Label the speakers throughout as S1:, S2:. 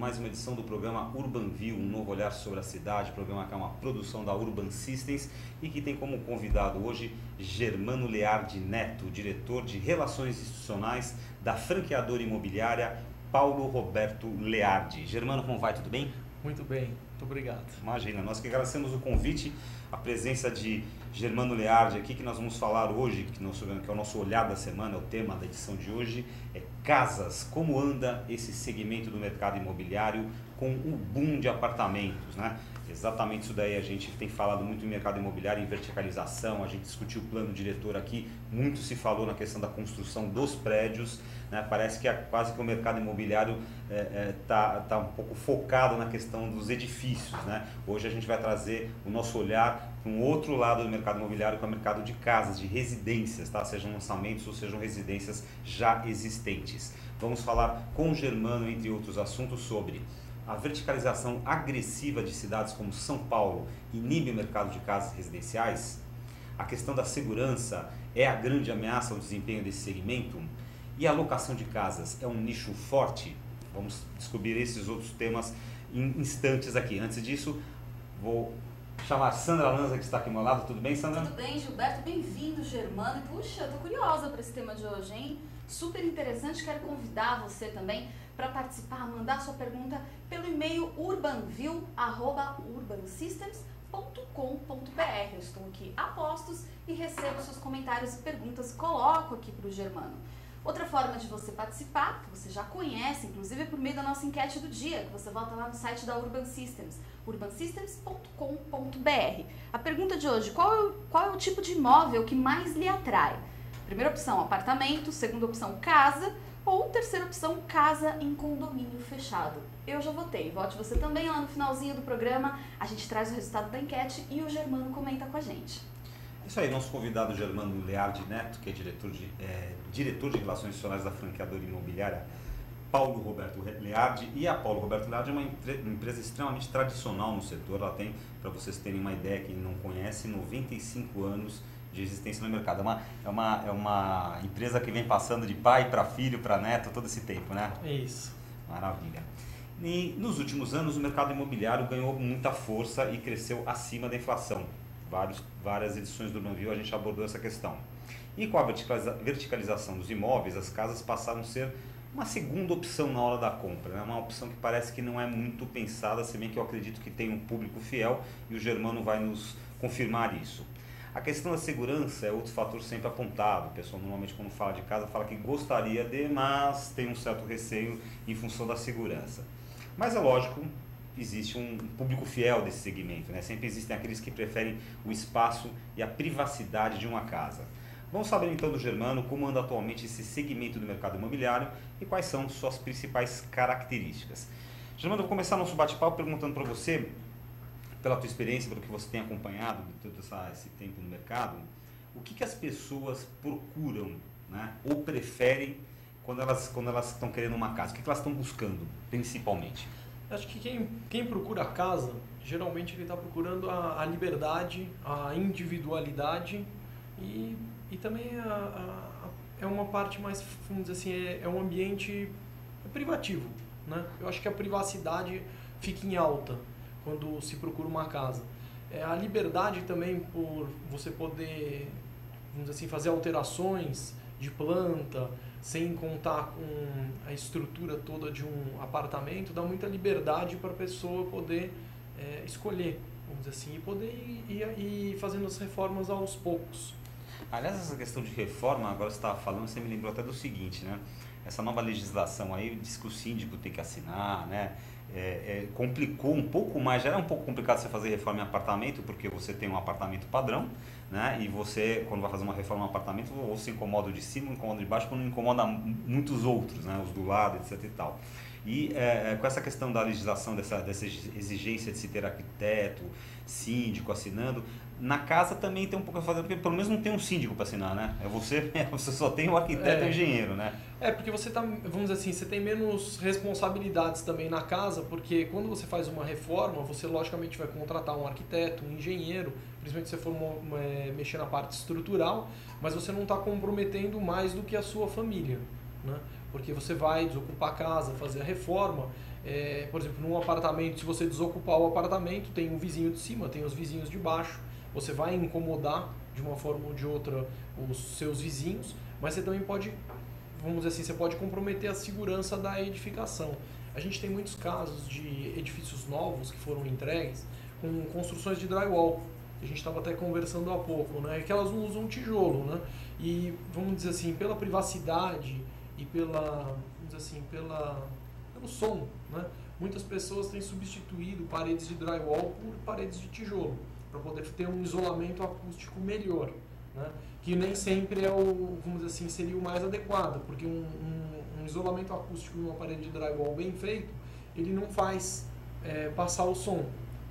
S1: mais uma edição do programa Urban View, um novo olhar sobre a cidade, programa que é uma produção da Urban Systems e que tem como convidado hoje Germano Leardi Neto, diretor de Relações Institucionais da franqueadora imobiliária Paulo Roberto Leardi. Germano, como vai? Tudo bem?
S2: Muito bem, muito obrigado.
S1: Imagina, nós que agradecemos o convite, a presença de Germano Leardi aqui, que nós vamos falar hoje, que é o nosso olhar da semana, é o tema da edição de hoje, é casas, como anda esse segmento do mercado imobiliário com o boom de apartamentos, né? Exatamente isso daí, a gente tem falado muito em mercado imobiliário, em verticalização, a gente discutiu o plano diretor aqui, muito se falou na questão da construção dos prédios, né? Parece que quase que o mercado imobiliário tá um pouco focado na questão dos edifícios, né? Hoje a gente vai trazer o nosso olhar para um outro lado do mercado imobiliário, que é o mercado de casas, de residências, tá? Sejam lançamentos ou sejam residências já existentes. Vamos falar com o Germano, entre outros assuntos, sobre a verticalização agressiva de cidades como São Paulo inibe o mercado de casas residenciais? A questão da segurança é a grande ameaça ao desempenho desse segmento? E a locação de casas é um nicho forte? Vamos descobrir esses outros temas em instantes aqui. Antes disso, vou chamar Sandra Lanza, que está aqui ao meu lado. Tudo bem, Sandra?
S3: Tudo bem, Gilberto. Bem-vindo, Germano. Puxa, eu tô curiosa para esse tema de hoje, hein? Super interessante. Quero convidar você também para participar, mandar sua pergunta pelo e-mail urbanview@urbansystems.com.br. Eu estou aqui a postos e recebo seus comentários e perguntas e coloco aqui para o Germano. Outra forma de você participar, que você já conhece, inclusive é por meio da nossa enquete do dia, que você volta lá no site da Urban Systems, urbansystems.com.br. A pergunta de hoje, qual é o tipo de imóvel que mais lhe atrai? Primeira opção, apartamento. Segunda opção, casa. Ou terceira opção, casa em condomínio fechado. Eu já votei. Vote você também lá no finalzinho do programa. A gente traz o resultado da enquete e o Germano comenta com a gente.
S1: Isso aí, nosso convidado Germano Leardi Neto, que é diretor de Relações Institucionais da franqueadora imobiliária Paulo Roberto Leardi. E a Paulo Roberto Leardi é uma empresa extremamente tradicional no setor. Ela tem, para vocês terem uma ideia, quem não conhece, 95 anos de existência no mercado. É uma empresa que vem passando de pai para filho, para neto, todo esse tempo, né?
S2: É isso.
S1: Maravilha. E nos últimos anos o mercado imobiliário ganhou muita força e cresceu acima da inflação. Várias edições do Urban View a gente abordou essa questão. E com a verticalização dos imóveis, as casas passaram a ser uma segunda opção na hora da compra, né? Uma opção que parece que não é muito pensada, se bem que eu acredito que tem um público fiel e o Germano vai nos confirmar isso. A questão da segurança é outro fator sempre apontado. O pessoal normalmente quando fala de casa fala que gostaria de, mas tem um certo receio em função da segurança. Mas é lógico, existe um público fiel desse segmento, né? Sempre existem aqueles que preferem o espaço e a privacidade de uma casa. Vamos saber então do Germano como anda atualmente esse segmento do mercado imobiliário e quais são suas principais características. Germano, eu vou começar nosso bate-papo perguntando para você, pela tua experiência, pelo que você tem acompanhado de todo esse tempo no mercado, o que as pessoas procuram, né, ou preferem quando elas estão querendo uma casa? O que elas estão buscando, principalmente?
S2: Acho que quem procura casa, geralmente ele está procurando a liberdade, a individualidade e também é uma parte mais, vamos dizer assim, é um ambiente privativo, né? Eu acho que a privacidade fica em alta quando se procura uma casa. A liberdade também por você poder, vamos dizer assim, fazer alterações de planta, sem contar com a estrutura toda de um apartamento, dá muita liberdade para a pessoa poder escolher, vamos dizer assim, e poder ir fazendo as reformas aos poucos.
S1: Aliás, essa questão de reforma, agora você estava falando, você me lembrou até do seguinte, né? Essa nova legislação aí diz que o síndico tem que assinar, né? Complicou um pouco mais, já era um pouco complicado você fazer reforma em apartamento, porque você tem um apartamento padrão, né? E você, quando vai fazer uma reforma em apartamento, ou se incomoda o de cima, ou incomoda o de baixo, quando não incomoda muitos outros, né? Os do lado, etc e tal. E com essa questão da legislação, dessa exigência de se ter arquiteto, síndico assinando, na casa também tem um pouco a fazer, porque pelo menos não tem um síndico para assinar, né? Você só tem o arquiteto e o engenheiro, né?
S2: Porque você tá, vamos dizer assim, você tem menos responsabilidades também na casa, porque quando você faz uma reforma, você logicamente vai contratar um arquiteto, um engenheiro, principalmente se você for mexer na parte estrutural, mas você não está comprometendo mais do que a sua família, né? Porque você vai desocupar a casa, fazer a reforma, Por exemplo, num apartamento, se você desocupar o apartamento, tem um vizinho de cima, tem os vizinhos de baixo, você vai incomodar de uma forma ou de outra os seus vizinhos, mas você também pode, vamos dizer assim, você pode comprometer a segurança da edificação. A gente tem muitos casos de edifícios novos que foram entregues com construções de drywall. A gente estava até conversando há pouco, né? Que elas não usam tijolo, né? E vamos dizer assim, pela privacidade e pelo som, né? Muitas pessoas têm substituído paredes de drywall por paredes de tijolo para poder ter um isolamento acústico melhor, né? Que nem sempre vamos dizer assim, seria o mais adequado, porque um isolamento acústico em uma parede de drywall bem feito, ele não faz passar o som.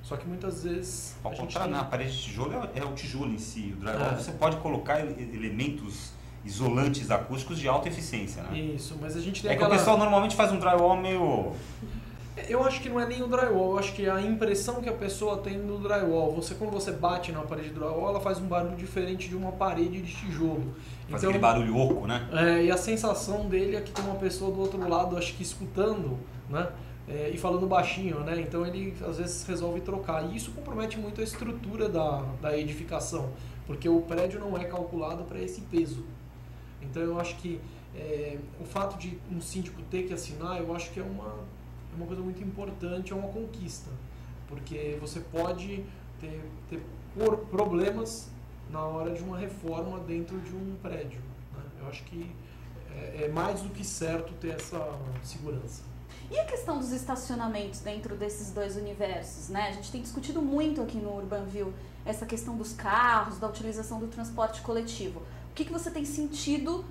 S2: Só que muitas vezes...
S1: Ao contrário, na parede de tijolo é o tijolo em si. O drywall você pode colocar elementos isolantes acústicos de alta eficiência, né?
S2: Isso, mas a gente tem
S1: que o pessoal normalmente faz um drywall meio...
S2: Eu acho que não é nem o drywall, eu acho que a impressão que a pessoa tem no drywall, quando você bate na parede de drywall, ela faz um barulho diferente de uma parede de tijolo.
S1: Faz aquele barulho oco, né?
S2: E a sensação dele é que tem uma pessoa do outro lado, acho que escutando, né? E falando baixinho, né? Então ele às vezes resolve trocar. E isso compromete muito a estrutura da edificação, porque o prédio não é calculado para esse peso. Então eu acho que o fato de um síndico ter que assinar, eu acho que é uma coisa muito importante, é uma conquista, porque você pode ter problemas na hora de uma reforma dentro de um prédio, né? Eu acho que é mais do que certo ter essa segurança.
S3: E a questão dos estacionamentos dentro desses dois universos, né? A gente tem discutido muito aqui no Urbanville essa questão dos carros, da utilização do transporte coletivo. O que você tem sentido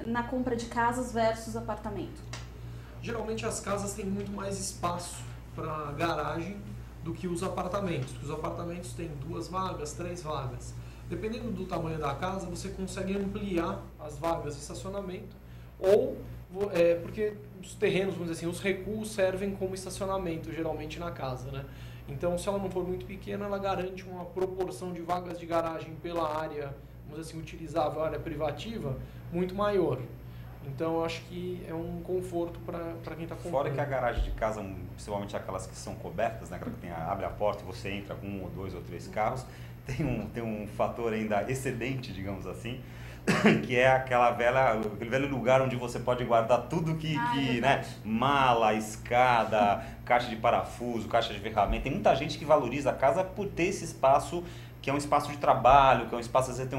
S3: na compra de casas versus apartamento?
S2: Geralmente as casas têm muito mais espaço para garagem do que os apartamentos. Os apartamentos têm 2 vagas, 3 vagas. Dependendo do tamanho da casa, você consegue ampliar as vagas de estacionamento ou porque os terrenos, vamos dizer assim, os recuos servem como estacionamento geralmente na casa, né? Então, se ela não for muito pequena, ela garante uma proporção de vagas de garagem pela área, vamos dizer assim, utilizável, área privativa, muito maior. Então, eu acho que é um conforto para quem está comprando.
S1: Fora que a garagem de casa, principalmente aquelas que são cobertas, né, aquela que abre a porta e você entra com 1 ou 2 ou 3 carros, tem um fator ainda excedente, digamos assim, que é aquele velho lugar onde você pode guardar tudo né, mala, escada, caixa de parafuso, caixa de ferramenta. Tem muita gente que valoriza a casa por ter esse espaço, que é um espaço de trabalho, que é um espaço, às vezes,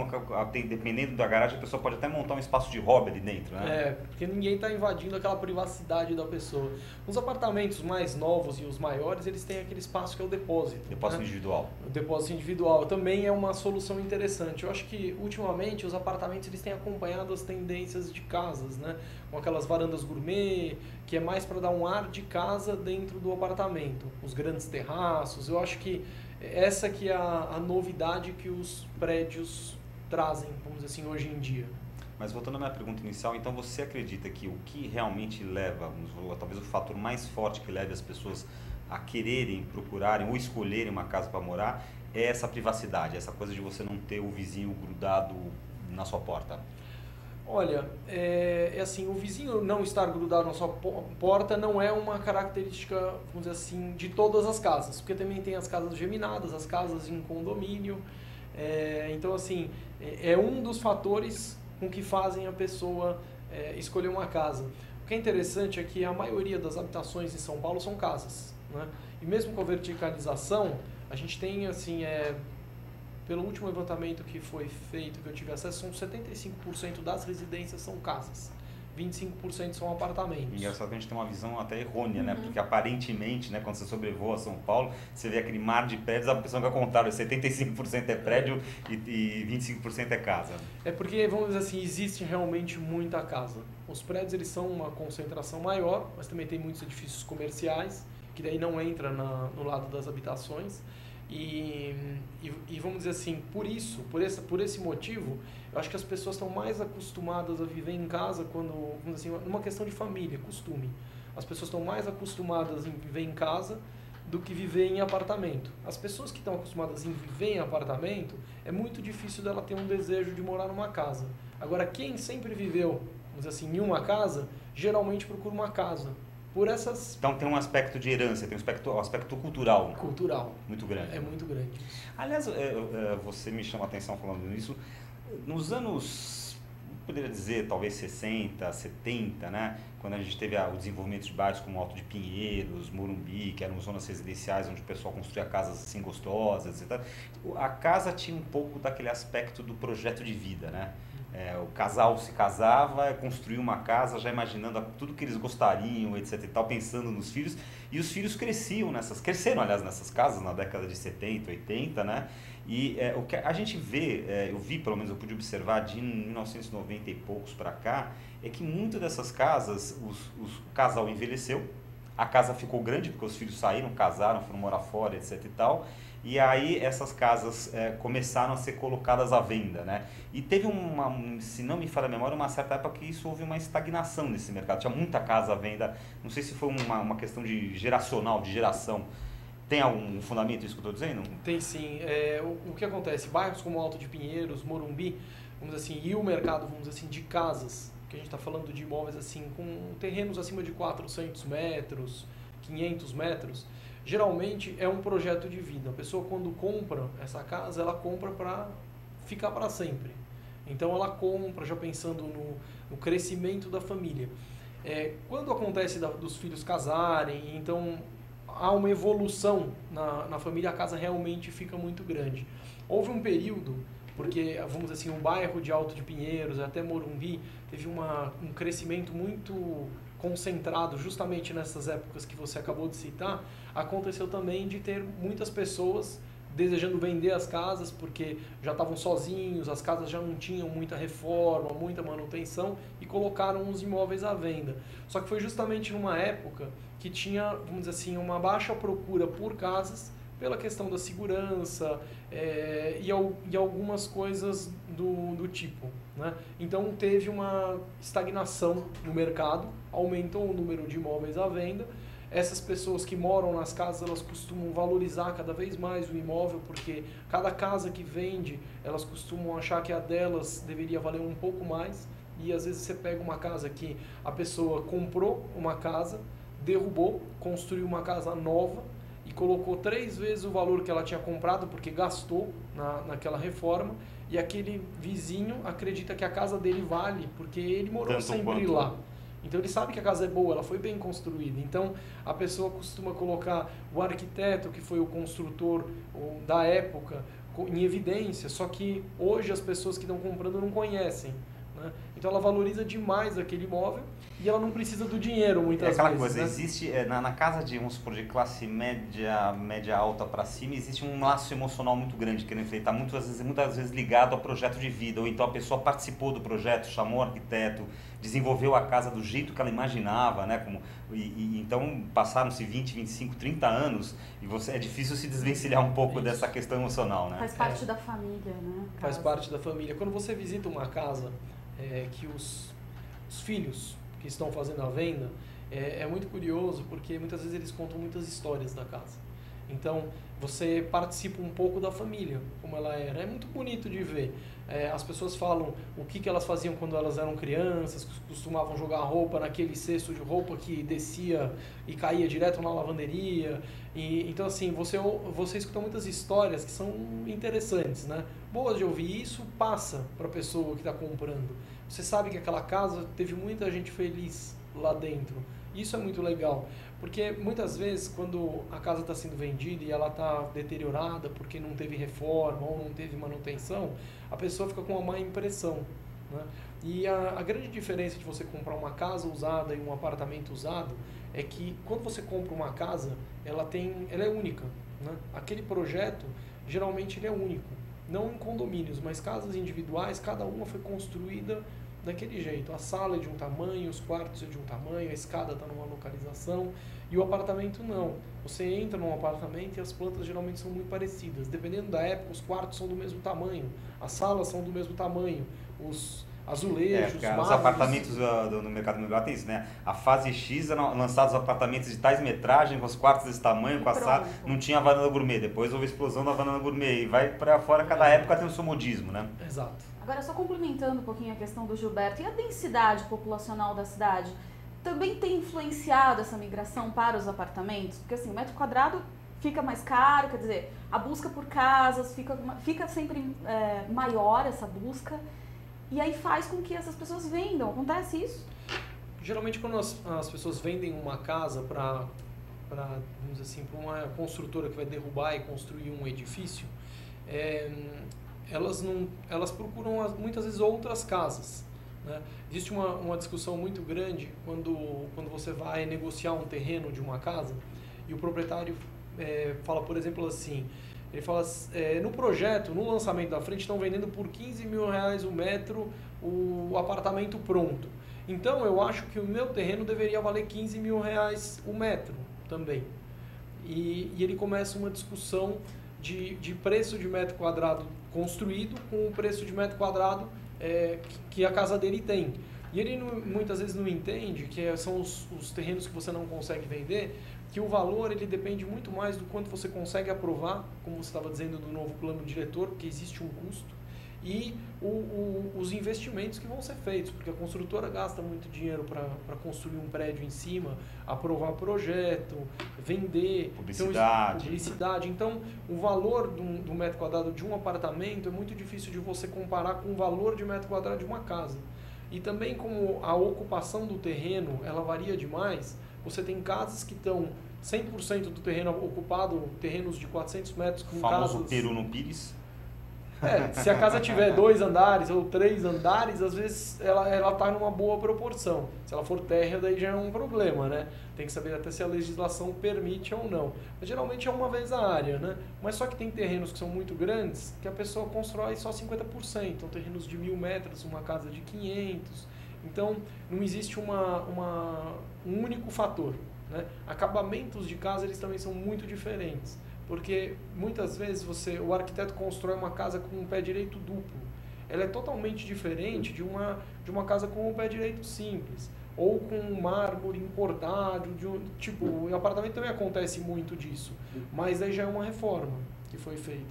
S1: dependendo da garagem, a pessoa pode até montar um espaço de hobby ali dentro, né?
S2: Porque ninguém está invadindo aquela privacidade da pessoa. Os apartamentos mais novos e os maiores, eles têm aquele espaço que é o depósito.
S1: Depósito, né? Individual.
S2: O depósito individual também é uma solução interessante. Eu acho que, ultimamente, os apartamentos eles têm acompanhado as tendências de casas, né? Com aquelas varandas gourmet, que é mais para dar um ar de casa dentro do apartamento. Os grandes terraços, eu acho que essa que é a novidade que os prédios trazem, vamos dizer assim, hoje em dia.
S1: Mas voltando à minha pergunta inicial, então você acredita que o que realmente leva, talvez o fator mais forte que leve as pessoas a quererem, procurarem ou escolherem uma casa para morar é essa privacidade, essa coisa de você não ter o vizinho grudado na sua porta?
S2: Olha, assim, o vizinho não estar grudado na sua porta não é uma característica, vamos dizer assim, de todas as casas, porque também tem as casas geminadas, as casas em condomínio, então assim, é um dos fatores com que fazem a pessoa escolher uma casa. O que é interessante é que a maioria das habitações em São Paulo são casas, né? E mesmo com a verticalização, a gente tem assim, pelo último levantamento que foi feito, que eu tive acesso, são 75% das residências são casas, 25% são apartamentos.
S1: Engraçado que a gente tem uma visão até errônea, né? Porque aparentemente, né, quando você sobrevoa São Paulo, você vê aquele mar de prédios, a pessoa que é o contrário, 75% é prédio e 25% é casa.
S2: É porque, vamos dizer assim, existe realmente muita casa. Os prédios eles são uma concentração maior, mas também tem muitos edifícios comerciais, que daí não entra no lado das habitações. E vamos dizer assim, por esse motivo, eu acho que as pessoas estão mais acostumadas a viver em casa quando, vamos dizer assim, numa questão de família, costume. As pessoas estão mais acostumadas em viver em casa do que viver em apartamento. As pessoas que estão acostumadas em viver em apartamento, é muito difícil dela ter um desejo de morar numa casa. Agora, quem sempre viveu, vamos dizer assim, em uma casa, geralmente procura uma casa, por essas...
S1: Então tem um aspecto de herança, tem um aspecto cultural.
S2: Cultural.
S1: Muito grande.
S2: É muito grande.
S1: Aliás, você me chama a atenção falando nisso. Nos anos, poderia dizer, talvez 60, 70, né? Quando a gente teve o desenvolvimento de bairros como Alto de Pinheiros, Morumbi, que eram zonas residenciais onde o pessoal construía casas assim gostosas, etc. A casa tinha um pouco daquele aspecto do projeto de vida, né? O casal se casava, construía uma casa já imaginando tudo que eles gostariam, etc e tal, pensando nos filhos, e os filhos cresceram, aliás, nessas casas na década de 70, 80, né? E o que a gente vê, eu vi, pelo menos eu pude observar de 1990 e poucos para cá, é que muitas dessas casas, o casal envelheceu, a casa ficou grande porque os filhos saíram, casaram, foram morar fora, etc e tal, e aí essas casas começaram a ser colocadas à venda, né? E teve se não me falha a memória, uma certa época que houve uma estagnação nesse mercado. Tinha muita casa à venda, não sei se foi uma questão de geração. Tem algum fundamento isso que eu estou dizendo?
S2: Tem sim. O que acontece? Bairros como Alto de Pinheiros, Morumbi, vamos dizer assim, e o mercado, vamos dizer assim, de casas, que a gente está falando de imóveis assim, com terrenos acima de 400 metros, 500 metros, geralmente é um projeto de vida. A pessoa, quando compra essa casa, ela compra para ficar para sempre. Então ela compra já pensando no crescimento da família. Quando acontece dos filhos casarem, então há uma evolução na família, a casa realmente fica muito grande. Houve um período, porque, vamos dizer assim, o bairro de Alto de Pinheiros até Morumbi teve um crescimento muito concentrado justamente nessas épocas que você acabou de citar. Aconteceu também de ter muitas pessoas desejando vender as casas porque já estavam sozinhos, as casas já não tinham muita reforma, muita manutenção e colocaram os imóveis à venda. Só que foi justamente numa época que tinha, vamos dizer assim, uma baixa procura por casas pela questão da segurança e algumas coisas do tipo, né? Então teve uma estagnação no mercado, aumentou o número de imóveis à venda. Essas pessoas que moram nas casas, elas costumam valorizar cada vez mais o imóvel, porque cada casa que vende, elas costumam achar que a delas deveria valer um pouco mais. E às vezes você pega uma casa que a pessoa comprou uma casa, derrubou, construiu uma casa nova e colocou 3 vezes o valor que ela tinha comprado, porque gastou naquela reforma, e aquele vizinho acredita que a casa dele vale, porque ele morou sempre lá. Então ele sabe que a casa é boa, ela foi bem construída. Então a pessoa costuma colocar o arquiteto, que foi o construtor da época, em evidência, só que hoje as pessoas que estão comprando não conhecem, né? Então ela valoriza demais aquele imóvel e ela não precisa do dinheiro muitas vezes.
S1: É aquela coisa,
S2: né?
S1: Existe na casa de, vamos supor, de classe média alta para cima, existe um laço emocional muito grande que ele está muitas vezes ligado ao projeto de vida, ou então a pessoa participou do projeto, chamou o arquiteto, desenvolveu a casa do jeito que ela imaginava, né? Então passaram-se 20, 25, 30 anos e é difícil se desvencilhar um pouco dessa questão emocional, né?
S3: Faz parte da família, né?
S2: Faz parte da família. Quando você visita uma casa que os filhos que estão fazendo a venda, é muito curioso porque muitas vezes eles contam muitas histórias da casa. Então você participa um pouco da família, como ela era. É muito bonito de ver. As pessoas falam o que elas faziam quando elas eram crianças, costumavam jogar roupa naquele cesto de roupa que descia e caía direto na lavanderia. Então assim, você escuta muitas histórias que são interessantes, né? Boas de ouvir, e isso passa para a pessoa que está comprando. Você sabe que aquela casa teve muita gente feliz lá dentro. Isso é muito legal, porque muitas vezes quando a casa está sendo vendida e ela está deteriorada porque não teve reforma ou não teve manutenção, a pessoa fica com uma má impressão, né? E a grande diferença de você comprar uma casa usada e um apartamento usado é que quando você compra uma casa, ela é única, né? Aquele projeto, geralmente ele é único, não em condomínios, mas casas individuais, cada uma foi construída daquele jeito. A sala é de um tamanho, os quartos é de um tamanho, a escada está numa localização, e o apartamento não. Você entra num apartamento e as plantas geralmente são muito parecidas. Dependendo da época, os quartos são do mesmo tamanho, as salas são do mesmo tamanho, os azulejos,
S1: os apartamentos no mercado imobiliário tem isso, né? A fase X eram lançados apartamentos de tais metragem, com os quartos desse tamanho, com a sala, não tinha a varanda gourmet. Depois houve a explosão da varanda gourmet e vai para fora, cada época tem o seu modismo, né?
S2: Exato.
S3: Agora, só complementando um pouquinho a questão do Gilberto, e a densidade populacional da cidade? também tem influenciado essa migração para os apartamentos? Porque assim, o metro quadrado fica mais caro, quer dizer, a busca por casas fica sempre maior, essa busca, e aí faz com que essas pessoas vendam. Acontece isso?
S2: Geralmente quando as pessoas vendem uma casa para vamos dizer assim, para uma construtora que vai derrubar e construir um edifício, elas procuram muitas vezes outras casas, né? Existe uma discussão muito grande quando você vai negociar um terreno de uma casa e o proprietário fala, por exemplo, assim, ele fala, no projeto, no lançamento da frente, estão vendendo por R$15 mil o metro o apartamento pronto. Então eu acho que o meu terreno deveria valer R$15 mil o metro também. E ele começa uma discussão de preço de metro quadrado construído com o preço de metro quadrado que a casa dele tem. E ele muitas vezes não entende que são os terrenos que você não consegue vender, que o valor ele depende muito mais do quanto você consegue aprovar, como você estava dizendo, do novo plano diretor, porque existe um custo, e os investimentos que vão ser feitos, porque a construtora gasta muito dinheiro para construir um prédio em cima, aprovar projeto, vender, publicidade. Então, o valor do metro quadrado de um apartamento é muito difícil de você comparar com o valor de metro quadrado de uma casa. E também, como a ocupação do terreno ela varia demais, você tem casas que estão 100% do terreno ocupado, terrenos de 400 metros com casas...
S1: Famoso Peru no Pires.
S2: Se a casa tiver 2 andares ou 3 andares, às vezes ela está numa boa proporção. Se ela for térrea, daí já é um problema, né? Tem que saber até se a legislação permite ou não. Mas geralmente é uma vez a área, né? Mas só que tem terrenos que são muito grandes que a pessoa constrói só 50%. Então, terrenos de 1.000 metros, uma casa de 500. Então, não existe um único fator, né? Acabamentos de casa, eles também são muito diferentes. Porque muitas vezes o arquiteto constrói uma casa com um pé direito duplo. Ela é totalmente diferente de uma casa com um pé direito simples. Ou com um mármore importado. O apartamento também acontece muito disso. Mas aí já é uma reforma que foi feita,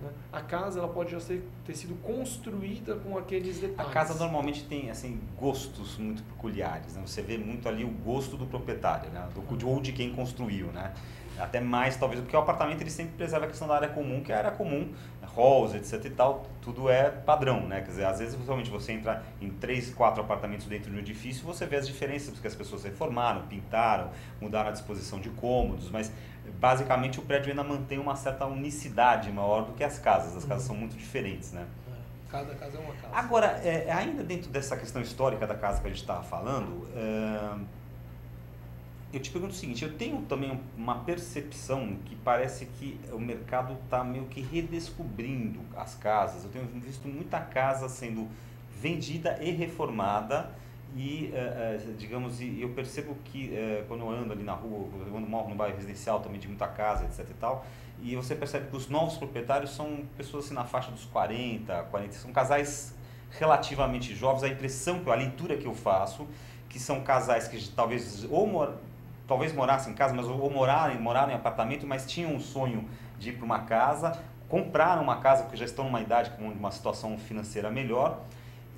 S2: né? A casa ela pode já ter sido construída com aqueles detalhes.
S1: A casa normalmente tem assim, gostos muito peculiares, né? Você vê muito ali o gosto do proprietário, né? Ou de quem construiu, né? Até mais, talvez, porque o apartamento ele sempre preserva a questão da área comum, que é a área comum, halls, etc e tal, tudo é padrão, né? Quer dizer, às vezes, realmente, você entra em 3, 4 apartamentos dentro de um edifício, você vê as diferenças, porque as pessoas reformaram, pintaram, mudaram a disposição de cômodos, mas, basicamente, o prédio ainda mantém uma certa unicidade maior do que as casas são muito diferentes, né?
S2: Cada casa é uma casa.
S1: Agora, ainda dentro dessa questão histórica da casa que a gente estava falando, eu te pergunto o seguinte, eu tenho também uma percepção que parece que o mercado está meio que redescobrindo as casas. Eu tenho visto muita casa sendo vendida e reformada e, digamos, eu percebo que quando eu ando ali na rua, quando eu moro no bairro residencial também de muita casa, etc e tal, e você percebe que os novos proprietários são pessoas assim na faixa dos 40, são casais relativamente jovens. A impressão, a leitura que eu faço, que são casais que talvez talvez morassem em casa, mas ou moraram em apartamento, mas tinham um sonho de ir para uma casa, compraram uma casa porque já estão numa idade com uma situação financeira melhor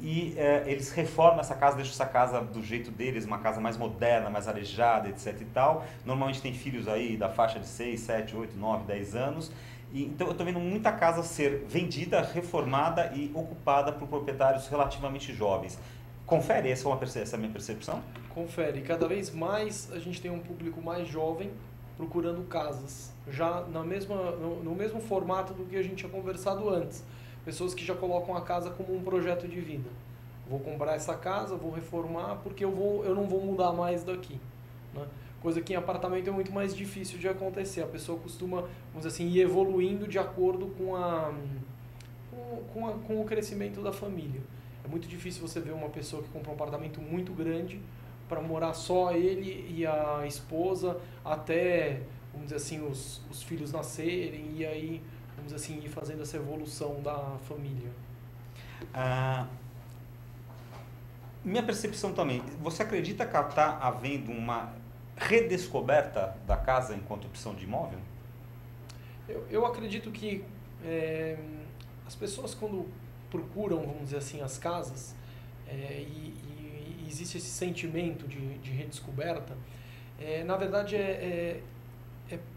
S1: e eles reformam essa casa, deixam essa casa do jeito deles, uma casa mais moderna, mais arejada, etc e tal. Normalmente tem filhos aí da faixa de 6, 7, 8, 9, 10 anos. E, então eu estou vendo muita casa ser vendida, reformada e ocupada por proprietários relativamente jovens. Confere, essa é a minha percepção?
S2: Confere. Cada vez mais a gente tem um público mais jovem procurando casas, já no mesmo formato do que a gente tinha conversado antes. Pessoas que já colocam a casa como um projeto de vida. Vou comprar essa casa, vou reformar, porque eu não vou mudar mais daqui, né? Coisa que em apartamento é muito mais difícil de acontecer. A pessoa costuma, vamos dizer assim, ir evoluindo de acordo com o crescimento da família. É muito difícil você ver uma pessoa que compra um apartamento muito grande para morar só ele e a esposa até, vamos dizer assim, os filhos nascerem e aí, vamos dizer assim, ir fazendo essa evolução da família.
S1: Minha percepção também, você acredita que está havendo uma redescoberta da casa enquanto opção de imóvel?
S2: Eu acredito que as pessoas quando procuram, vamos dizer assim, as casas e existe esse sentimento de redescoberta, na verdade é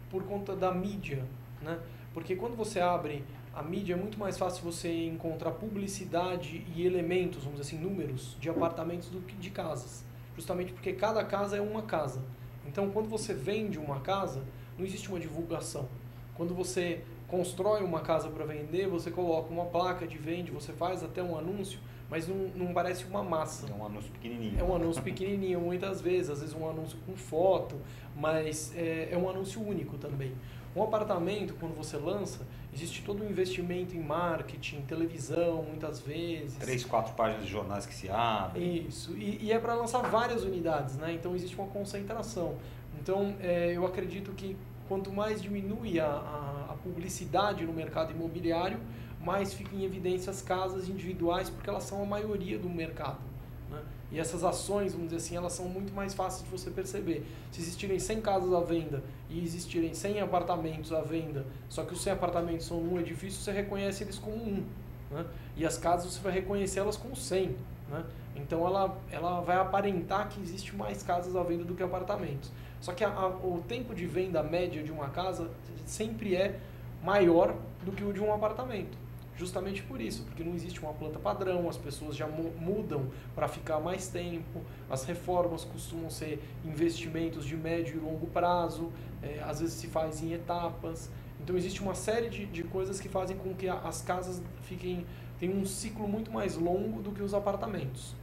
S2: por conta da mídia, né? Porque quando você abre a mídia é muito mais fácil você encontrar publicidade e elementos, vamos dizer assim, números de apartamentos do que de casas. Justamente porque cada casa é uma casa. Então, quando você vende uma casa, não existe uma divulgação. Quando você constrói uma casa para vender, você coloca uma placa de vende, você faz até um anúncio, mas não parece uma massa.
S1: É um anúncio pequenininho.
S2: É um anúncio pequenininho, muitas vezes. Às vezes um anúncio com foto, mas é um anúncio único também. Um apartamento, quando você lança, existe todo um investimento em marketing, televisão, muitas vezes.
S1: 3, 4 páginas de jornais que se abrem.
S2: Isso. E é para lançar várias unidades, né? Então existe uma concentração. Então eu acredito que quanto mais diminui a publicidade no mercado imobiliário, mais fica em evidência as casas individuais, porque elas são a maioria do mercado, né? E essas ações, vamos dizer assim, elas são muito mais fáceis de você perceber. Se existirem 100 casas à venda e existirem 100 apartamentos à venda, só que os 100 apartamentos são num edifício, você reconhece eles como um, né? E as casas você vai reconhecer elas como 100, né? Então ela vai aparentar que existe mais casas à venda do que apartamentos. Só que o tempo de venda média de uma casa sempre é maior do que o de um apartamento. Justamente por isso, porque não existe uma planta padrão, as pessoas já mudam para ficar mais tempo, as reformas costumam ser investimentos de médio e longo prazo, às vezes se faz em etapas. Então existe uma série de coisas que fazem com que as casas tenham um ciclo muito mais longo do que os apartamentos.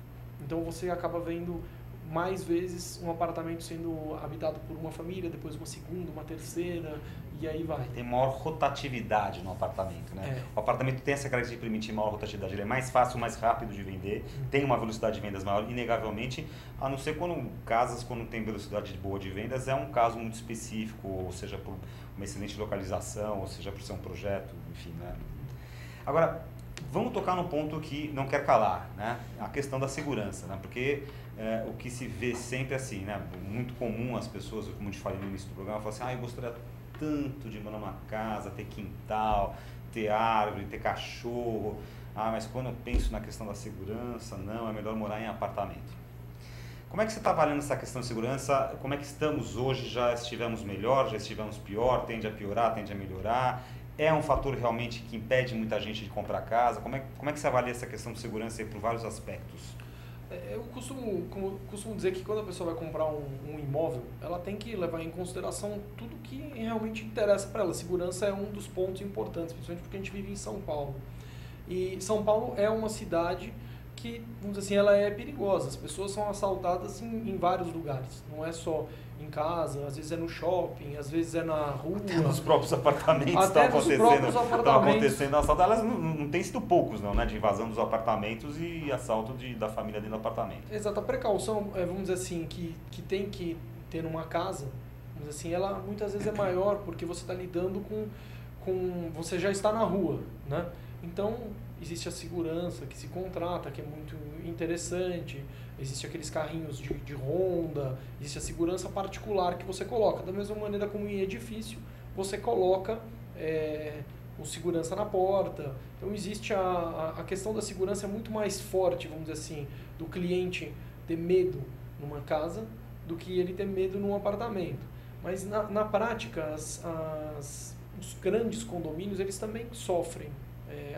S2: Então você acaba vendo mais vezes um apartamento sendo habitado por uma família, depois uma segunda, uma terceira, e aí vai.
S1: Tem maior rotatividade no apartamento, né? O apartamento tem essa característica de permitir maior rotatividade. Ele é mais fácil, mais rápido de vender, tem uma velocidade de vendas maior, inegavelmente, a não ser quando tem velocidade boa de vendas, é um caso muito específico, ou seja, por uma excelente localização, ou seja, por ser um projeto, enfim, né? Agora, vamos tocar no ponto que não quer calar, né? A questão da segurança, né? Porque o que se vê sempre assim, né? Muito comum as pessoas, como eu te falei no início do programa, falam assim, eu gostaria tanto de morar numa casa, ter quintal, ter árvore, ter cachorro, mas quando eu penso na questão da segurança, não, é melhor morar em apartamento. Como é que você está avaliando essa questão de segurança? Como é que estamos hoje? Já estivemos melhor, já estivemos pior, tende a piorar, tende a melhorar? É um fator realmente que impede muita gente de comprar casa? Como é que você avalia essa questão de segurança aí por vários aspectos?
S2: Eu costumo dizer que quando a pessoa vai comprar um imóvel, ela tem que levar em consideração tudo que realmente interessa para ela. Segurança é um dos pontos importantes, principalmente porque a gente vive em São Paulo. E São Paulo é uma cidade que, vamos dizer assim, ela é perigosa. As pessoas são assaltadas em vários lugares. Não é só em casa, às vezes é no shopping, às vezes é na rua.
S1: Até nos próprios apartamentos estão acontecendo assaltos. Elas não tem sido poucos, não, né? De invasão dos apartamentos e assalto da família dentro do apartamento.
S2: Exato. A precaução, vamos dizer assim, que tem que ter numa casa, vamos dizer assim, ela muitas vezes é maior porque você está lidando com... Você já está na rua, né? Então, existe a segurança que se contrata, que é muito interessante, existe aqueles carrinhos de ronda, existe a segurança particular que você coloca. Da mesma maneira como em edifício, você coloca o segurança na porta. Então existe a questão da segurança é muito mais forte, vamos dizer assim, do cliente ter medo numa casa do que ele ter medo num apartamento. Mas na prática, os grandes condomínios, eles também sofrem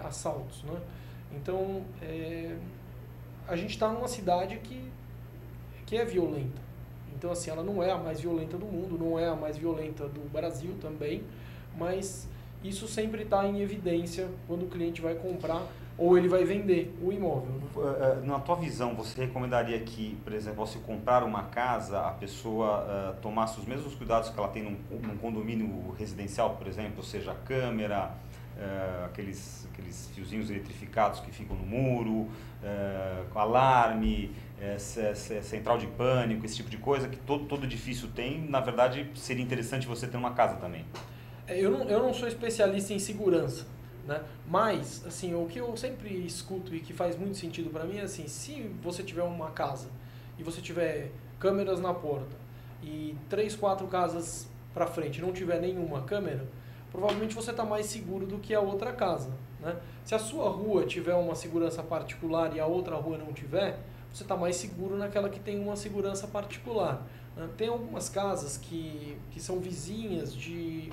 S2: assaltos, né? Então, a gente está numa cidade que é violenta. Então, assim, ela não é a mais violenta do mundo, não é a mais violenta do Brasil também, mas isso sempre está em evidência quando o cliente vai comprar ou ele vai vender o imóvel, né?
S1: Na tua visão, você recomendaria que, por exemplo, ao se comprar uma casa, a pessoa tomasse os mesmos cuidados que ela tem num condomínio residencial, por exemplo, ou seja, câmera, aqueles fiozinhos eletrificados que ficam no muro, alarme, central de pânico, esse tipo de coisa que todo edifício tem? Na verdade, seria interessante você ter uma casa também.
S2: Eu não sou especialista em segurança, né? Mas, assim, o que eu sempre escuto e que faz muito sentido para mim é assim, se você tiver uma casa e você tiver câmeras na porta e 3, 4 casas para frente não tiver nenhuma câmera, provavelmente você está mais seguro do que a outra casa, né? Se a sua rua tiver uma segurança particular e a outra rua não tiver, você está mais seguro naquela que tem uma segurança particular, né? Tem algumas casas que são vizinhas de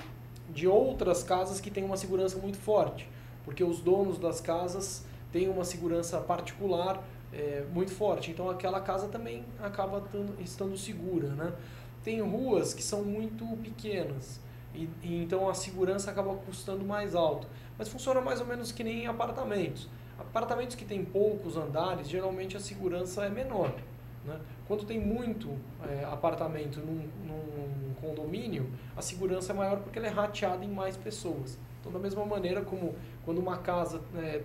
S2: outras casas que têm uma segurança muito forte, porque os donos das casas têm uma segurança particular muito forte, então aquela casa também acaba estando segura, né? Tem ruas que são muito pequenas, e então a segurança acaba custando mais alto, mas funciona mais ou menos que nem em apartamentos. Apartamentos que têm poucos andares, geralmente a segurança é menor, né? Quando tem muito apartamento num condomínio, a segurança é maior porque ela é rateada em mais pessoas. Então, da mesma maneira como quando uma casa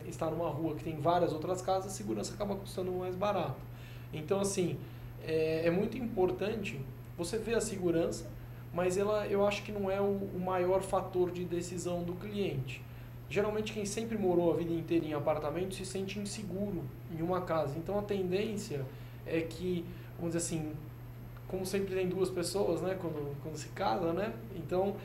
S2: está numa rua que tem várias outras casas, a segurança acaba custando mais barato. Então, assim, é muito importante você ver a segurança, mas eu acho que não é o maior fator de decisão do cliente. Geralmente, quem sempre morou a vida inteira em apartamento se sente inseguro em uma casa. Então, a tendência é que, vamos dizer assim, como sempre tem duas pessoas, né, quando se casa, né? Então,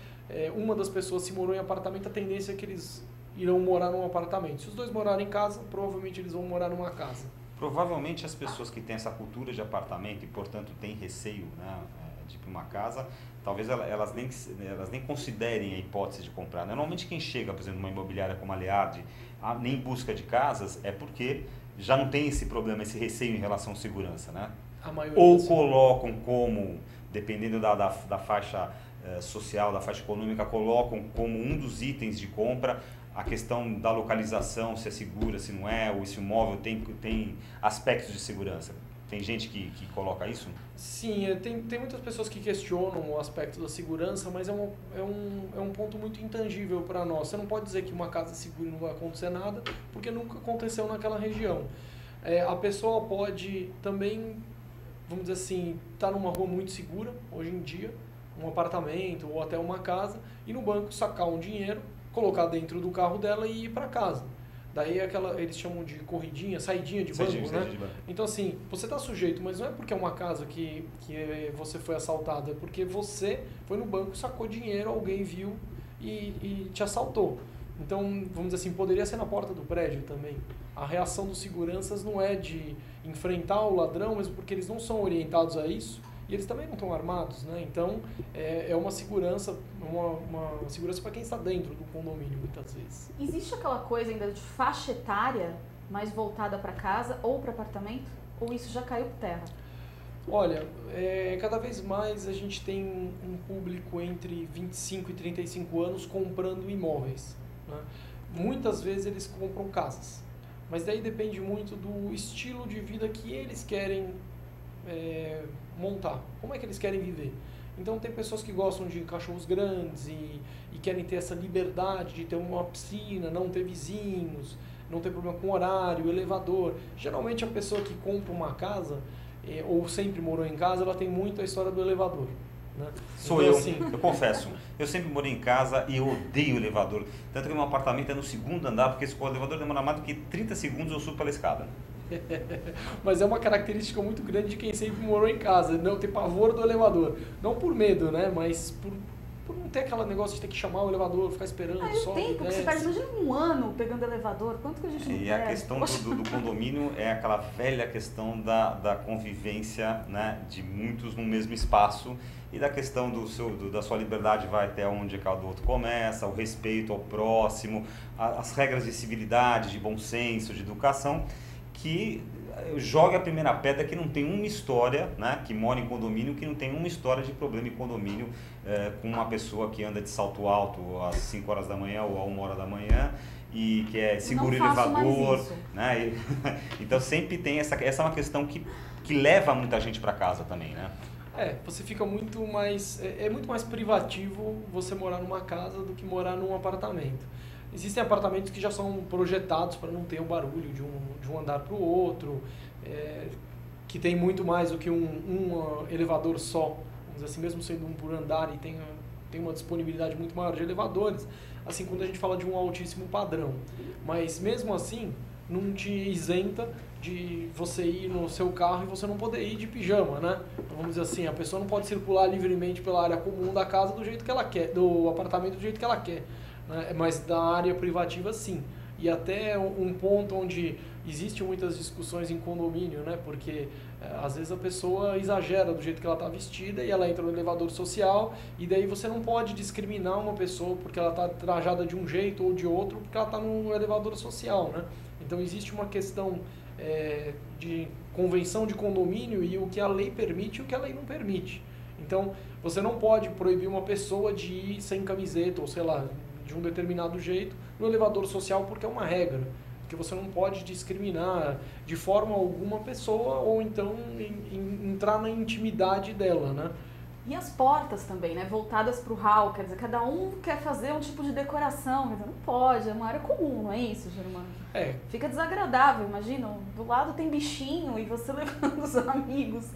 S2: uma das pessoas se morou em apartamento, a tendência é que eles irão morar num apartamento. Se os dois morarem em casa, provavelmente eles vão morar numa casa.
S1: Provavelmente as pessoas que têm essa cultura de apartamento e, portanto, têm receio, né, de ir para uma casa, talvez elas nem considerem a hipótese de comprar. Normalmente quem chega, por exemplo, numa imobiliária como a Leardi, nem em busca de casas, é porque já não tem esse problema, esse receio em relação à segurança, né? Ou colocam como, dependendo da faixa social, da faixa econômica, colocam como um dos itens de compra a questão da localização, se é segura, se não é, ou se o imóvel tem aspectos de segurança. Tem gente que coloca isso?
S2: Sim, tem muitas pessoas que questionam o aspecto da segurança, mas é um ponto muito intangível para nós. Você não pode dizer que uma casa é segura e não vai acontecer nada, porque nunca aconteceu naquela região. A pessoa pode também, vamos dizer assim, estar numa rua muito segura, hoje em dia, um apartamento ou até uma casa, e no banco sacar um dinheiro, colocar dentro do carro dela e ir para casa. Daí eles chamam de corridinha, saidinha de banco, né? Então assim, você está sujeito, mas não é porque é uma casa que você foi assaltado, é porque você foi no banco, sacou dinheiro, alguém viu e te assaltou. Então, vamos dizer assim, poderia ser na porta do prédio também. A reação dos seguranças não é de enfrentar o ladrão, mas porque eles não são orientados a isso e eles também não estão armados, né? Então, é uma segurança, uma segurança para quem está dentro do condomínio, muitas vezes.
S3: Existe aquela coisa ainda de faixa etária mais voltada para casa ou para apartamento? Ou isso já caiu por terra?
S2: Olha, cada vez mais a gente tem um público entre 25 e 35 anos comprando imóveis, né? Muitas vezes eles compram casas, mas daí depende muito do estilo de vida que eles querem montar, como é que eles querem viver. Então tem pessoas que gostam de cachorros grandes e querem ter essa liberdade de ter uma piscina, não ter vizinhos, não ter problema com horário, elevador. Geralmente a pessoa que compra uma casa ou sempre morou em casa, ela tem muito a história do elevador, né?
S1: Sou então, eu confesso, eu sempre morei em casa e eu odeio o elevador. Tanto que meu apartamento é no segundo andar, porque se o elevador demora mais do que 30 segundos eu subo pela escada.
S2: Mas é uma característica muito grande de quem sempre morou em casa, não ter pavor do elevador. Não por medo, né? Mas por não ter aquele negócio de ter que chamar o elevador, ficar esperando, sobe,
S3: tempo que você perde, imagina um ano pegando elevador, quanto que a gente não
S1: E a questão do condomínio é aquela velha questão da convivência, né, de muitos no mesmo espaço e da questão da sua liberdade vai até onde cada outro começa, o respeito ao próximo, as regras de civilidade, de bom senso, de educação, que joga a primeira pedra que não tem uma história, né, que mora em condomínio, que não tem uma história de problema em condomínio com uma pessoa que anda de salto alto às 5 horas da manhã ou a 1 hora da manhã e que segura o elevador, né? Então sempre tem essa é uma questão que leva muita gente para casa também, né?
S2: Você fica muito mais muito mais privativo você morar numa casa do que morar num apartamento. Existem apartamentos que já são projetados para não ter o barulho de um andar para o outro, que tem muito mais do que um elevador só, vamos dizer assim, mesmo sendo um por andar e tem uma disponibilidade muito maior de elevadores, assim, quando a gente fala de um altíssimo padrão. Mas mesmo assim, não te isenta de você ir no seu carro e você não poder ir de pijama, né? Então, vamos dizer assim, a pessoa não pode circular livremente pela área comum da casa do jeito que ela quer, do apartamento do jeito que ela quer. Mas da área privativa, sim. e até um ponto onde existem muitas discussões em condomínio, né? Porque às vezes a pessoa exagera do jeito que ela está vestida e ela entra no elevador social e daí você não pode discriminar uma pessoa porque ela está trajada de um jeito ou de outro porque ela está no elevador social, né? Então existe uma questão de convenção de condomínio e o que a lei permite e o que a lei não permite. Então você não pode proibir uma pessoa de ir sem camiseta ou sei lá, de um determinado jeito no elevador social porque é uma regra. Porque você não pode discriminar de forma alguma a pessoa ou então entrar na intimidade dela, né?
S3: E as portas também, né? Voltadas para o hall, quer dizer, cada um quer fazer um tipo de decoração, quer dizer, não pode, é uma área comum, não é isso, Germano? Fica desagradável, imagina, do lado tem bichinho e você levando os amigos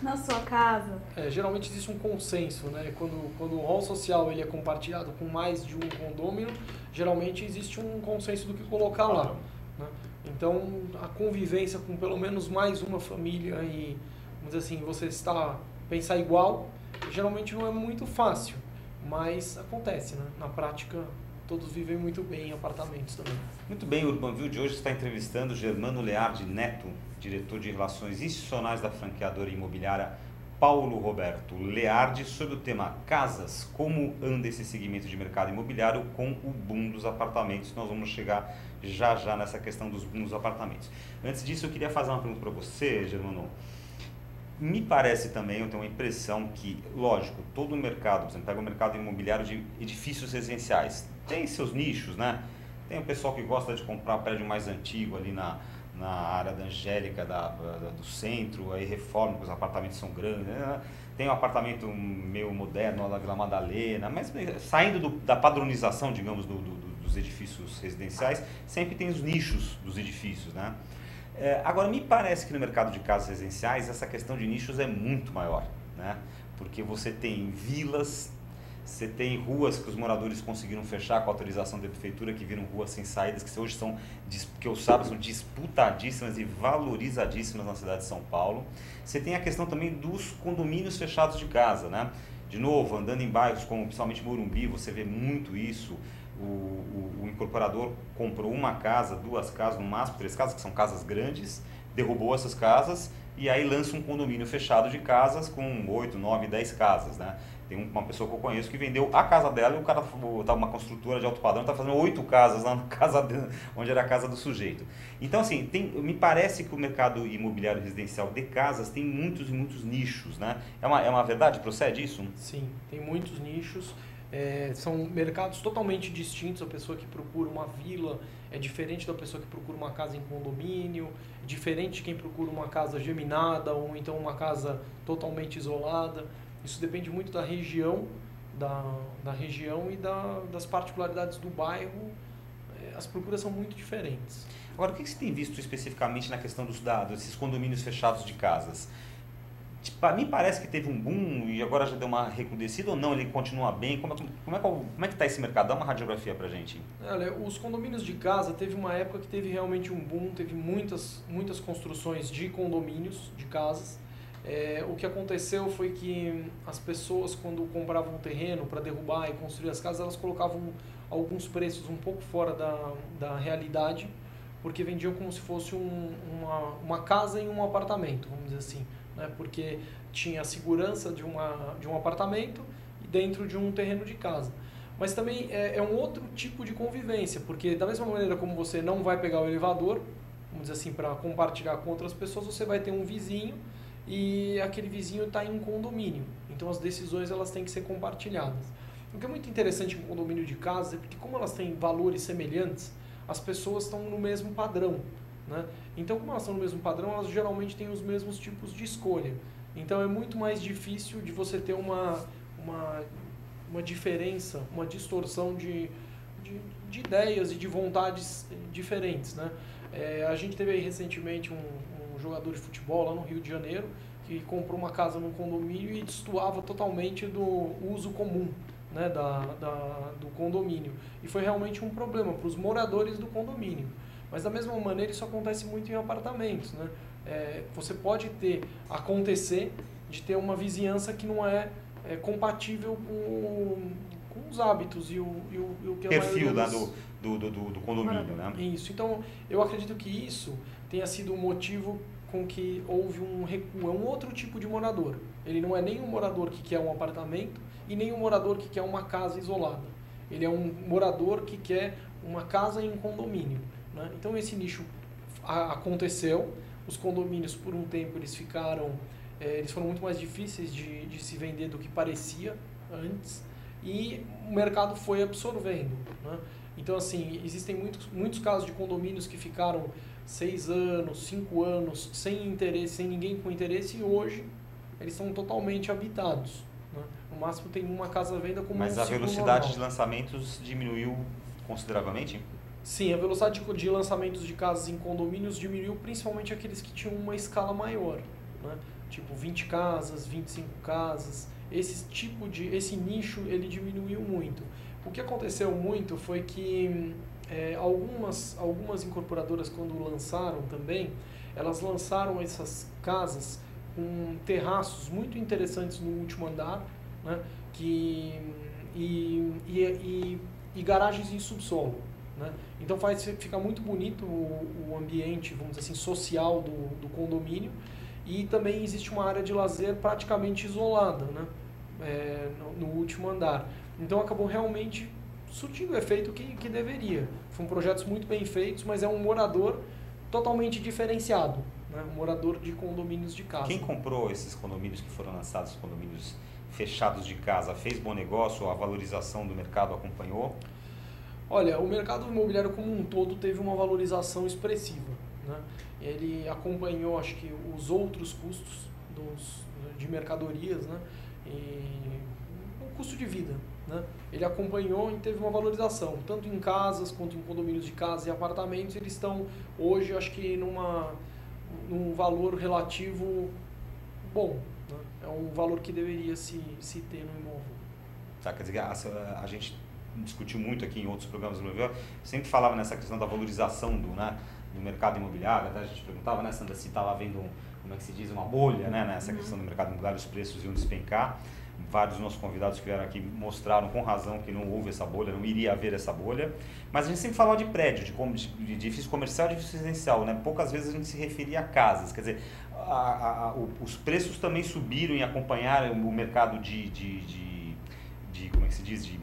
S3: na sua casa.
S2: Geralmente existe um consenso, né? Quando o hall social ele é compartilhado com mais de um condômino, geralmente existe um consenso do que colocar lá. Né? Então, a convivência com pelo menos mais uma família e, vamos dizer assim, você pensar igual, geralmente não é muito fácil, mas acontece, né? Na prática, todos vivem muito bem em apartamentos também.
S1: Muito bem, o UrbanView de hoje está entrevistando Germano Leardi Neto, diretor de Relações Institucionais da franqueadora imobiliária Paulo Roberto Leardi, sobre o tema Casas, como anda esse segmento de mercado imobiliário com o boom dos apartamentos. Nós vamos chegar já nessa questão dos boom dos apartamentos. Antes disso, eu queria fazer uma pergunta para você, Germano. Me parece também, eu tenho uma impressão que, lógico, todo o mercado, por exemplo, pega o mercado imobiliário de edifícios residenciais, tem seus nichos, né? Tem o pessoal que gosta de comprar um prédio mais antigo ali na área da Angélica, do centro, aí reforma, porque os apartamentos são grandes, né? Tem um apartamento meio moderno lá da Vila Madalena, mas saindo da padronização, digamos, dos edifícios residenciais, sempre tem os nichos dos edifícios, né? Agora, me parece que no mercado de casas residenciais essa questão de nichos é muito maior, né? Porque você tem vilas, você tem ruas que os moradores conseguiram fechar com a autorização da prefeitura, que viram ruas sem saídas, que hoje são, que eu saiba, são disputadíssimas e valorizadíssimas na cidade de São Paulo. Você tem a questão também dos condomínios fechados de casa, né? De novo, andando em bairros como principalmente Morumbi, você vê muito isso. O incorporador comprou uma casa, 2 casas, no máximo 3 casas, que são casas grandes, derrubou essas casas e aí lança um condomínio fechado de casas com 8, 9, 10 casas, né? Tem uma pessoa que eu conheço que vendeu a casa dela e o cara estava uma construtora de alto padrão, está fazendo 8 casas lá na casa dele, onde era a casa do sujeito. Então, assim, me parece que o mercado imobiliário residencial de casas tem muitos e muitos nichos, né? É uma verdade? Procede isso?
S2: Sim, tem muitos nichos. São mercados totalmente distintos. A pessoa que procura uma vila é diferente da pessoa que procura uma casa em condomínio, é diferente de quem procura uma casa geminada ou então uma casa totalmente isolada. Isso depende muito da região, da região e das particularidades do bairro. As procuras são muito diferentes.
S1: Agora, o que você tem visto especificamente na questão desses condomínios fechados de casas? Me parece que teve um boom e agora já deu uma recrudescida ou não? Ele continua bem? Como é que está esse mercado? Dá uma radiografia para a gente.
S2: Olha, os condomínios de casa, teve uma época que teve realmente um boom, teve muitas construções de condomínios, de casas. O que aconteceu foi que as pessoas, quando compravam um terreno para derrubar e construir as casas, elas colocavam alguns preços um pouco fora da realidade, porque vendiam como se fosse uma casa em um apartamento, vamos dizer assim. Né? Porque tinha a segurança de um apartamento dentro de um terreno de casa. Mas também é um outro tipo de convivência, porque da mesma maneira como você não vai pegar o elevador, vamos dizer assim, para compartilhar com outras pessoas, você vai ter um vizinho e aquele vizinho está em condomínio. Então as decisões elas têm que ser compartilhadas. O que é muito interessante em condomínio de casa é porque como elas têm valores semelhantes, as pessoas estão no mesmo padrão. Né? Então, como elas estão no mesmo padrão, elas geralmente têm os mesmos tipos de escolha. Então, é muito mais difícil de você ter uma diferença, uma distorção de ideias e de vontades diferentes. Né? A gente teve aí recentemente um jogador de futebol lá no Rio de Janeiro que comprou uma casa num condomínio e destoava totalmente do uso comum, né, do condomínio. E foi realmente um problema para os moradores do condomínio. Mas da mesma maneira isso acontece muito em apartamentos, né? Você pode acontecer de ter uma vizinhança que não é compatível com os hábitos e o que a
S1: Perfil
S2: maioria
S1: do condomínio, né?
S2: Isso. Então, eu acredito que isso tenha sido o motivo com que houve um recuo. É um outro tipo de morador. Ele não é nem um morador que quer um apartamento e nem um morador que quer uma casa isolada. Ele é um morador que quer uma casa em condomínio, né? Então, esse nicho aconteceu. Os condomínios, por um tempo, eles foram muito mais difíceis de se vender do que parecia antes. E o mercado foi absorvendo, né? Então, assim, existem muitos casos de condomínios que ficaram 6 anos, 5 anos, sem interesse, sem ninguém com interesse, e hoje eles estão totalmente habitados, né? No máximo tem uma casa à venda como
S1: Mas
S2: um
S1: a
S2: ciclo
S1: velocidade
S2: normal.
S1: de lançamentos diminuiu consideravelmente?
S2: Sim, a velocidade de lançamentos de casas em condomínios diminuiu, principalmente aqueles que tinham uma escala maior, né? Tipo 20 casas, 25 casas. Esse nicho ele diminuiu muito. O que aconteceu muito foi que algumas incorporadoras, quando lançaram também, elas lançaram essas casas com terraços muito interessantes no último andar, né? E garagens em subsolo, né? Então fica muito bonito o ambiente, vamos dizer assim, social do condomínio, e também existe uma área de lazer praticamente isolada, né? No último andar. Então acabou realmente surtindo o efeito que deveria. Foram projetos muito bem feitos, mas é um morador totalmente diferenciado, né? Um morador de condomínios de casa.
S1: Quem comprou esses condomínios que foram lançados, condomínios fechados de casa, fez bom negócio? A valorização do mercado acompanhou?
S2: Olha, o mercado imobiliário como um todo teve uma valorização expressiva, né? Ele acompanhou, acho que, os outros custos de mercadorias, né? E o custo de vida, né? Ele acompanhou e teve uma valorização, tanto em casas quanto em condomínios de casa e apartamentos. Eles estão hoje, acho que, num valor relativo bom, né? É um valor que deveria se ter no imóvel.
S1: Tá, quer dizer, a gente discutiu muito aqui em outros programas do Imobiliário, sempre falava nessa questão da valorização do mercado imobiliário. Até a gente perguntava, né, Sandra, se estava havendo, como é que se diz, uma bolha, né, nessa questão do mercado imobiliário, os preços iam despencar. Vários dos nossos convidados que vieram aqui mostraram com razão que não houve essa bolha, não iria haver essa bolha. Mas a gente sempre falava de prédio, de edifício comercial e edifício residencial, né? Poucas vezes a gente se referia a casas. Quer dizer, os preços também subiram e acompanharam o mercado como é que se diz, de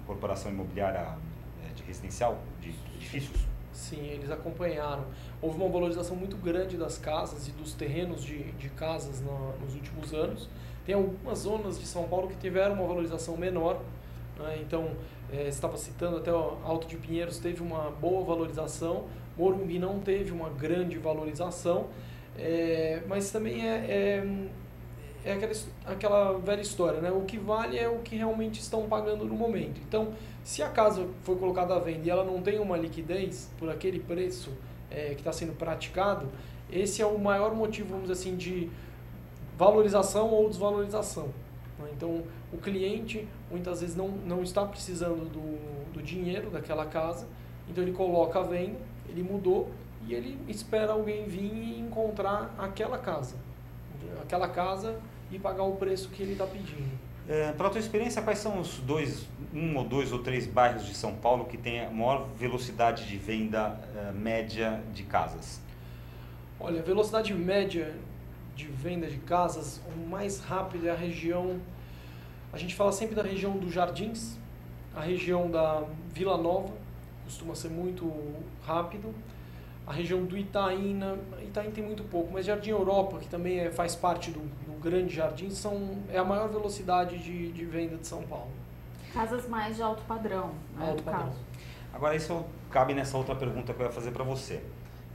S1: corporação imobiliária de residencial, de edifícios?
S2: Sim, eles acompanharam. Houve uma valorização muito grande das casas e dos terrenos de casas nos últimos anos. Tem algumas zonas de São Paulo que tiveram uma valorização menor, né? Então, você estava citando até o Alto de Pinheiros teve uma boa valorização, Morumbi não teve uma grande valorização, mas também aquela velha história, né? O que vale é o que realmente estão pagando no momento. Então, se a casa foi colocada à venda e ela não tem uma liquidez por aquele preço que está sendo praticado, esse é o maior motivo, vamos dizer assim, de valorização ou desvalorização, né? Então, o cliente muitas vezes não está precisando do dinheiro daquela casa, então ele coloca a venda, ele mudou e ele espera alguém vir e encontrar aquela casa e pagar o preço que ele está pedindo.
S1: Pela tua experiência, quais são os um ou dois ou três bairros de São Paulo que têm a maior velocidade de venda média de casas?
S2: Olha, a velocidade média de venda de casas, o mais rápido é a região, a gente fala sempre da região dos Jardins, a região da Vila Nova, costuma ser muito rápido, a região do Itaim tem muito pouco, mas Jardim Europa, que também faz parte do Grande Jardim, é a maior velocidade de venda de São Paulo.
S3: Casas mais de alto padrão, né?
S2: Alto padrão.
S1: Agora, isso cabe nessa outra pergunta que eu ia fazer para você.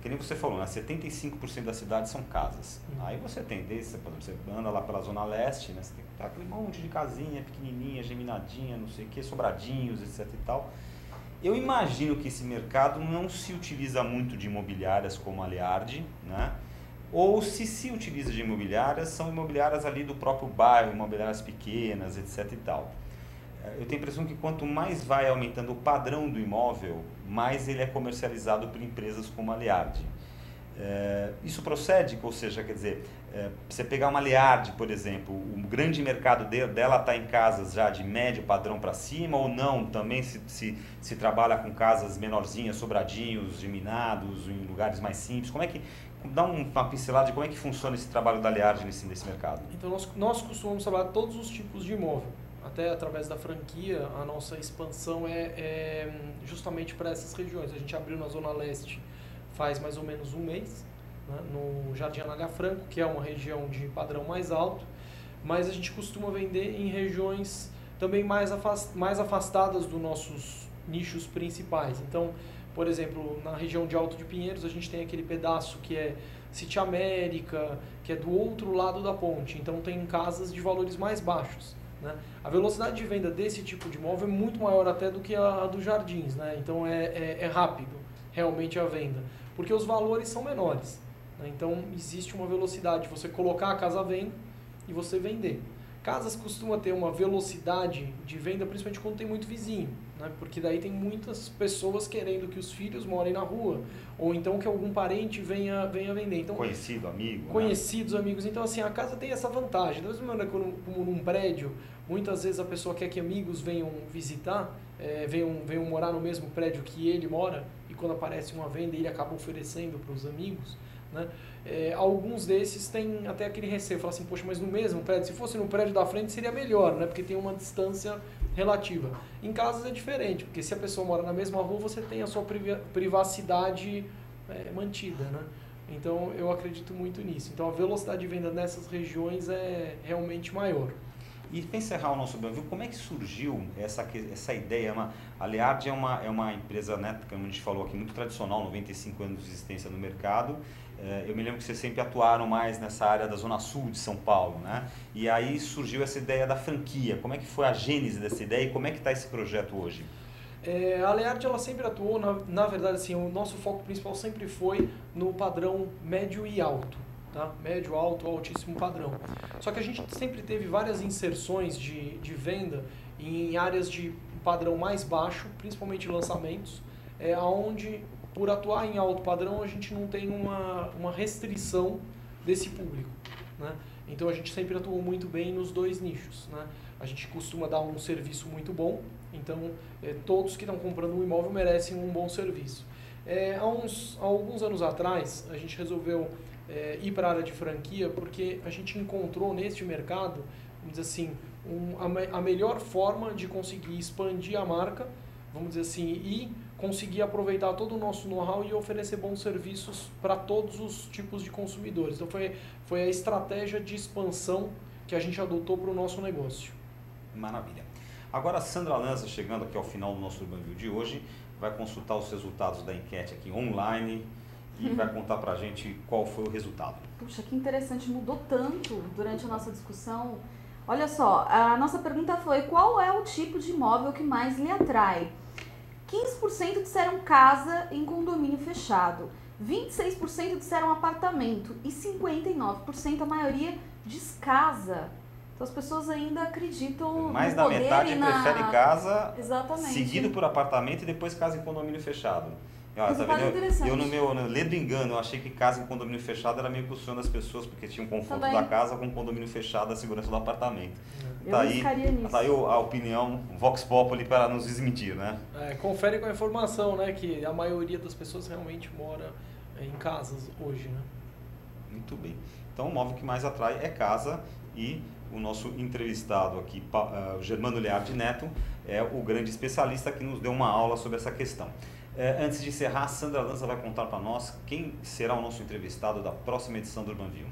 S1: Que nem você falou, né? 75% das cidades são casas. Aí você tem, desde, por exemplo, você anda lá pela Zona Leste, né? Você tem aquele monte de casinha pequenininha, geminadinha, não sei o que, sobradinhos, etc e tal. Eu imagino que esse mercado não se utiliza muito de imobiliárias como a Leardi, né? Ou se utiliza de imobiliárias, são imobiliárias ali do próprio bairro, imobiliárias pequenas, etc e tal. Eu tenho a impressão que quanto mais vai aumentando o padrão do imóvel, mais ele é comercializado por empresas como a Leardi. Isso procede, ou seja, quer dizer, você pegar uma Leardi, por exemplo, o grande mercado dela está em casas já de médio padrão para cima ou não? Também se trabalha com casas menorzinhas, sobradinhos, geminados, em lugares mais simples? Como é que, dá uma pincelada de como é que funciona esse trabalho da Leardi nesse mercado?
S2: Então nós costumamos trabalhar todos os tipos de imóvel. Até através da franquia, a nossa expansão é justamente para essas regiões. A gente abriu na Zona Leste faz mais ou menos um mês, né, no Jardim Anália Franco, que é uma região de padrão mais alto, mas a gente costuma vender em regiões também mais afastadas dos nossos nichos principais. Então, por exemplo, na região de Alto de Pinheiros, a gente tem aquele pedaço que é City América, que é do outro lado da ponte, então tem casas de valores mais baixos. Né? A velocidade de venda desse tipo de imóvel é muito maior até do que a dos jardins, né? Então é rápido realmente a venda, porque os valores são menores. Né? Então existe uma velocidade de você colocar a casa à venda e você vender. Casas costumam ter uma velocidade de venda, principalmente quando tem muito vizinho, né? Porque daí tem muitas pessoas querendo que os filhos morem na rua, ou então que algum parente venha vender. Então,
S1: conhecido, amigo.
S2: Conhecidos, né? Amigos. Então, assim, a casa tem essa vantagem. Da mesma maneira que num prédio, muitas vezes a pessoa quer que amigos venham visitar, venham morar no mesmo prédio que ele mora, e quando aparece uma venda, ele acaba oferecendo para os amigos, né? Alguns desses têm até aquele receio, falam assim, poxa, mas no mesmo prédio, se fosse no prédio da frente seria melhor, né? Porque tem uma distância relativa. Em casas é diferente, porque se a pessoa mora na mesma rua, você tem a sua privacidade mantida, né? Então eu acredito muito nisso. Então a velocidade de venda nessas regiões é realmente maior.
S1: E para encerrar o nosso Banview, como é que surgiu essa ideia? A Leardi é uma empresa, né, como a gente falou aqui, muito tradicional, 95 anos de existência no mercado. Eu me lembro que vocês sempre atuaram mais nessa área da Zona Sul de São Paulo, né? E aí surgiu essa ideia da franquia. Como é que foi a gênese dessa ideia e como é que está esse projeto hoje?
S2: A Leardi, ela sempre atuou, na verdade, assim, o nosso foco principal sempre foi no padrão médio e alto. Tá? Médio, alto, altíssimo padrão. Só que a gente sempre teve várias inserções de venda em áreas de padrão mais baixo, principalmente lançamentos, onde, por atuar em alto padrão, a gente não tem uma restrição desse público. Né? Então a gente sempre atuou muito bem nos dois nichos. Né? A gente costuma dar um serviço muito bom, então todos que estão comprando um imóvel merecem um bom serviço. Há alguns anos atrás, a gente resolveu ir para a área de franquia, porque a gente encontrou neste mercado, vamos dizer assim, a melhor forma de conseguir expandir a marca, vamos dizer assim, e conseguir aproveitar todo o nosso know-how e oferecer bons serviços para todos os tipos de consumidores. Então foi a estratégia de expansão que a gente adotou para o nosso negócio.
S1: Maravilha. Agora a Sandra Lanza, chegando aqui ao final do nosso Banview de hoje, vai consultar os resultados da enquete aqui online e vai contar pra gente qual foi o resultado.
S3: Puxa, que interessante, mudou tanto durante a nossa discussão. Olha só, a nossa pergunta foi: qual é o tipo de imóvel que mais lhe atrai? 15% disseram casa em condomínio fechado, 26% disseram apartamento e 59%, a maioria, diz casa. Então as pessoas ainda acreditam
S1: mais
S3: no
S1: da
S3: poder
S1: metade
S3: e
S1: prefere casa,
S3: exatamente,
S1: seguido por apartamento e depois casa em condomínio fechado. Tá
S3: vendo?
S1: Eu no ledo engano, eu achei que casa em condomínio fechado era meio que o sonho das pessoas, porque tinha um conforto da casa com condomínio fechado, a segurança do apartamento. Tá aí a opinião Vox Populi para nos desmentir, né?
S2: Confere com a informação, né, que a maioria das pessoas realmente mora em casas hoje, né?
S1: Muito bem. Então o móvel que mais atrai é casa, e o nosso entrevistado aqui, o Germano Leardi Neto, é o grande especialista que nos deu uma aula sobre essa questão. Antes de encerrar, a Sandra Lanza vai contar para nós quem será o nosso entrevistado da próxima edição do Urbanview.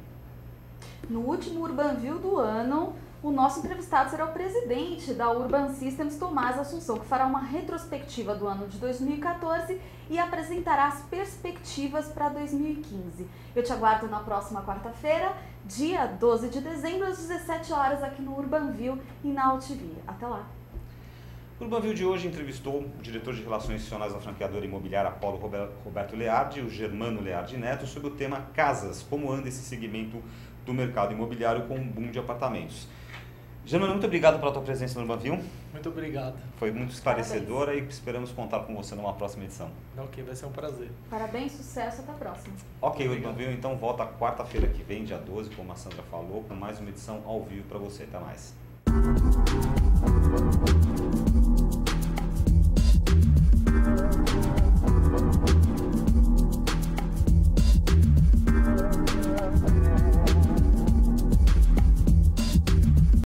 S3: No último Urbanview do ano, o nosso entrevistado será o presidente da Urban Systems, Tomás Assunção, que fará uma retrospectiva do ano de 2014 e apresentará as perspectivas para 2015. Eu te aguardo na próxima quarta-feira, dia 12 de dezembro, às 17 horas, aqui no Urbanview e na AltV. Até lá!
S1: O Urbanview de hoje entrevistou o diretor de Relações Institucionais da franqueadora imobiliária Paulo Roberto Leardi e o Germano Leardi Neto sobre o tema casas, como anda esse segmento do mercado imobiliário com um boom de apartamentos. Germano, muito obrigado pela tua presença no Urbanville.
S2: Muito obrigado.
S1: Foi muito esclarecedora e esperamos contar com você numa próxima edição.
S2: Ok, vai ser um prazer.
S3: Parabéns, sucesso, até a próxima.
S1: Ok, o Urbanville então volta quarta-feira que vem, dia 12, como a Sandra falou, com mais uma edição ao vivo para você. Até mais.